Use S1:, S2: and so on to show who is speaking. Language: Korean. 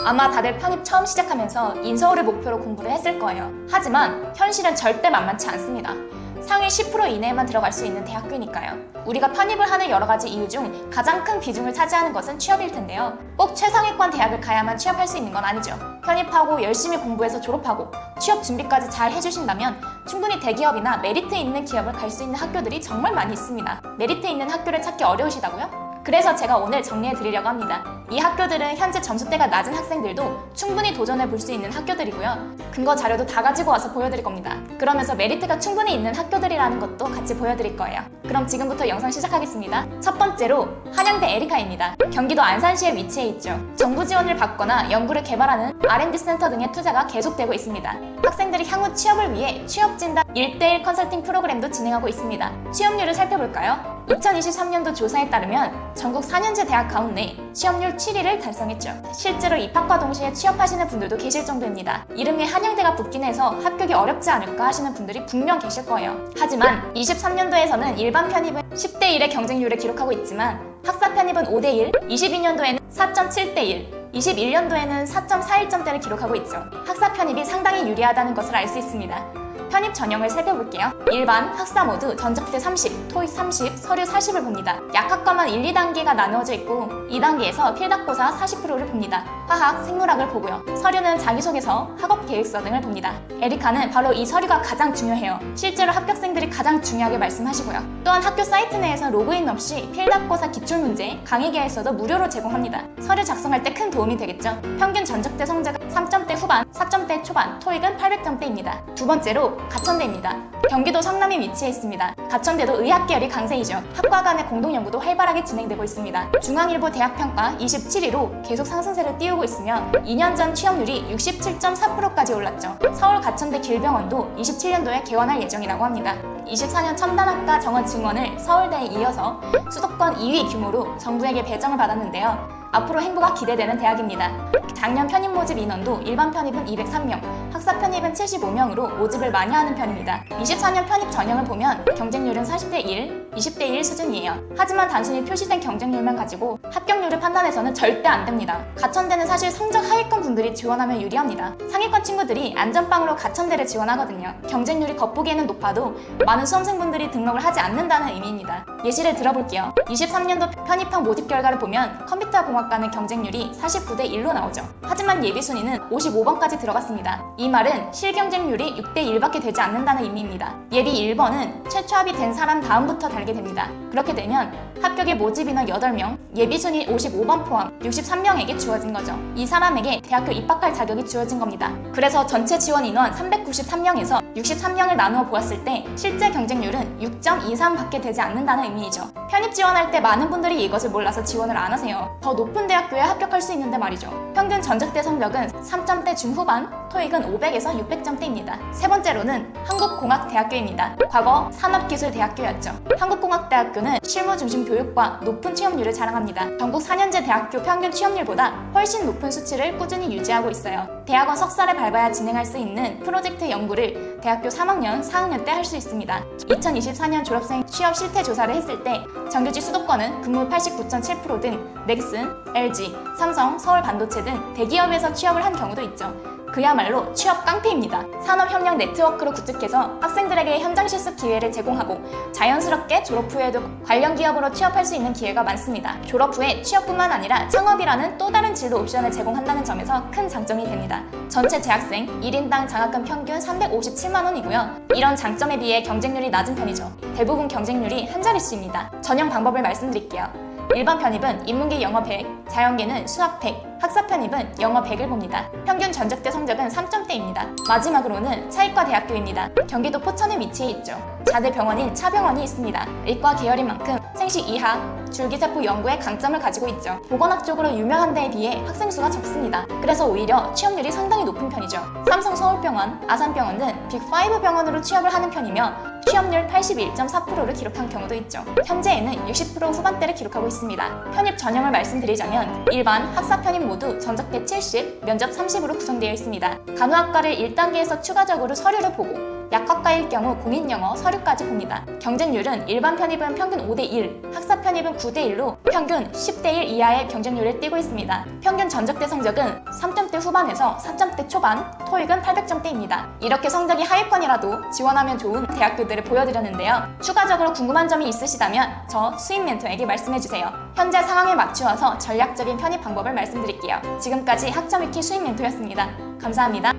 S1: 아마 다들 편입 처음 시작하면서 인서울을 목표로 공부를 했을 거예요. 하지만 현실은 절대 만만치 않습니다. 상위 10% 이내에만 들어갈 수 있는 대학교니까요. 우리가 편입을 하는 여러 가지 이유 중 가장 큰 비중을 차지하는 것은 취업일 텐데요. 꼭 최상위권 대학을 가야만 취업할 수 있는 건 아니죠. 편입하고 열심히 공부해서 졸업하고 취업 준비까지 잘 해주신다면 충분히 대기업이나 메리트 있는 기업을 갈 수 있는 학교들이 정말 많이 있습니다. 메리트 있는 학교를 찾기 어려우시다고요? 그래서 제가 오늘 정리해 드리려고 합니다. 이 학교들은 현재 점수대가 낮은 학생들도 충분히 도전해 볼 수 있는 학교들이고요. 근거 자료도 다 가지고 와서 보여드릴 겁니다. 그러면서 메리트가 충분히 있는 학교들이라는 것도 같이 보여드릴 거예요. 그럼 지금부터 영상 시작하겠습니다. 첫 번째로 한양대 에리카입니다. 경기도 안산시에 위치해 있죠. 정부 지원을 받거나 연구를 개발하는 R&D 센터 등의 투자가 계속되고 있습니다. 학생들이 향후 취업을 위해 취업진단 1:1 컨설팅 프로그램도 진행하고 있습니다. 취업률을 살펴볼까요? 2023년도 조사에 따르면 전국 4년제 대학 가운데 취업률 7위를 달성했죠. 실제로 입학과 동시에 취업하시는 분들도 계실 정도입니다. 이름에 한양대가 붙긴 해서 합격이 어렵지 않을까 하시는 분들이 분명 계실 거예요. 하지만 23년도에서는 일반 편입은 10:1의 경쟁률을 기록하고 있지만 학사 편입은 5:1, 22년도에는 4.7:1, 21년도에는 4.41점대를 기록하고 있죠. 학사 편입이 상당히 유리하다는 것을 알 수 있습니다. 편입 전형을 살펴볼게요. 일반, 학사 모두 전적대 30, 토익 30, 서류 40을 봅니다. 약학과만 1, 2단계가 나누어져 있고 2단계에서 필답고사 40%를 봅니다. 화학, 생물학을 보고요. 서류는 자기소개서, 학업계획서 등을 봅니다. 에리카는 바로 이 서류가 가장 중요해요. 실제로 합격생들이 가장 중요하게 말씀하시고요. 또한 학교 사이트 내에서 로그인 없이 필답고사 기출문제, 강의계획서도 무료로 제공합니다. 서류 작성할 때 큰 도움이 되겠죠. 평균 전적대 성적은 3점대 후반, 4점대 초반, 토익은 800점대입니다. 두 번째로 가천대입니다. 경기도 성남에 위치해 있습니다. 가천대도 의학 계열이 강세이죠. 학과 간의 공동연구도 활발하게 진행되고 있습니다. 중앙일보 대학평가 27위로 계속 상승세를 띄우고 있으며 2년 전 취업률이 67.4%까지 올랐죠. 서울 가천대 길병원도 27년도에 개원할 예정이라고 합니다. 24년 첨단학과 정원 증원을 서울대에 이어서 수도권 2위 규모로 정부에게 배정을 받았는데요. 앞으로 행보가 기대되는 대학입니다. 작년 편입 모집 인원도 일반 편입은 203명, 학사 편입은 75명으로 모집을 많이 하는 편입니다. 24년 편입 전형을 보면 경쟁률은 40:1, 20:1 수준이에요. 하지만 단순히 표시된 경쟁률만 가지고 합격률을 판단해서는 절대 안 됩니다. 가천대는 사실 성적 하위권 분들이 지원하면 유리합니다. 상위권 친구들이 안전빵으로 가천대를 지원하거든요. 경쟁률이 겉보기에는 높아도 많은 수험생분들이 등록을 하지 않는다는 의미입니다. 예시를 들어볼게요. 23년도 편입학 모집 결과를 보면 컴퓨터공학과는 경쟁률이 49:1로 나오죠. 하지만 예비 순위는 55번까지 들어갔습니다. 이 말은 실경쟁률이 6:1밖에 되지 않는다는 의미입니다. 예비 1번은 최초 합의된 사람 다음부터 달게 됩니다. 그렇게 되면 합격의 모집 인원 8명, 예비 순위 55번 포함 63명에게 주어진 거죠. 이 사람에게 대학교 입학할 자격이 주어진 겁니다. 그래서 전체 지원 인원 393명에서 63명을 나누어 보았을 때 실제 경쟁률은 6.23밖에 되지 않는다는 의미이죠. 편입 지원할 때 많은 분들이 이것을 몰라서 지원을 안 하세요. 더 높은 대학교에 합격할 수 있는데 말이죠. 평균 전적대 성적은 3점대 중후반, 토익은 500에서 600점대입니다. 세 번째로는 한국공학대학교입니다. 과거 산업기술대학교였죠. 한국공학대학교는 실무 중심 교육과 높은 취업률을 자랑합니다. 전국 4년제 대학교 평균 취업률보다 훨씬 높은 수치를 꾸준히 유지하고 있어요. 대학원 석사를 밟아야 진행할 수 있는 프로젝트 연구를 대학교 3학년, 4학년 때 할 수 있습니다. 2024년 졸업생 취업 실태 조사를 했을 때 정규직 수도권은 근무 89.7% 등 넥슨, LG, 삼성, 서울반도체 등 대기업에서 취업을 한 경우도 있죠. 그야말로 취업 깡패입니다. 산업협력 네트워크로 구축해서 학생들에게 현장 실습 기회를 제공하고 자연스럽게 졸업 후에도 관련 기업으로 취업할 수 있는 기회가 많습니다. 졸업 후에 취업뿐만 아니라 창업이라는 또 다른 진로 옵션을 제공한다는 점에서 큰 장점이 됩니다. 전체 재학생 1인당 장학금 평균 357만 원이고요. 이런 장점에 비해 경쟁률이 낮은 편이죠. 대부분 경쟁률이 한 자릿수입니다. 전형 방법을 말씀드릴게요. 일반 편입은 인문계 영어 100, 자연계는 수학 100, 학사 편입은 영어 100을 봅니다. 평균 전적대 성적은 3점대입니다. 마지막으로는 차이과 대학교입니다. 경기도 포천에 위치해 있죠. 자대 병원인 차병원이 있습니다. 의과 계열인 만큼 생식 이학, 줄기세포 연구에 강점을 가지고 있죠. 보건학 쪽으로 유명한 데에 비해 학생 수가 적습니다. 그래서 오히려 취업률이 상당히 높은 편이죠. 삼성 서울병원, 아산병원 등 빅5 병원으로 취업을 하는 편이며 취업률 81.4%를 기록한 경우도 있죠. 현재에는 60% 후반대를 기록하고 있습니다. 편입 전형을 말씀드리자면 일반, 학사 편입 모두 전적대 70, 면접 30으로 구성되어 있습니다. 간호학과를 1단계에서 추가적으로 서류를 보고 약학과일 경우 공인영어, 서류까지 봅니다. 경쟁률은 일반 편입은 평균 5대1, 학사 편입은 9대1로 평균 10대1 이하의 경쟁률을 띠고 있습니다. 평균 전적대 성적은 3점대 후반에서 4점대 초반, 토익은 800점대입니다. 이렇게 성적이 하위권이라도 지원하면 좋은 대학교들을 보여드렸는데요. 추가적으로 궁금한 점이 있으시다면 저 수임 멘토에게 말씀해주세요. 현재 상황에 맞추어서 전략적인 편입 방법을 말씀드릴게요. 지금까지 학점위키 수임 멘토였습니다. 감사합니다.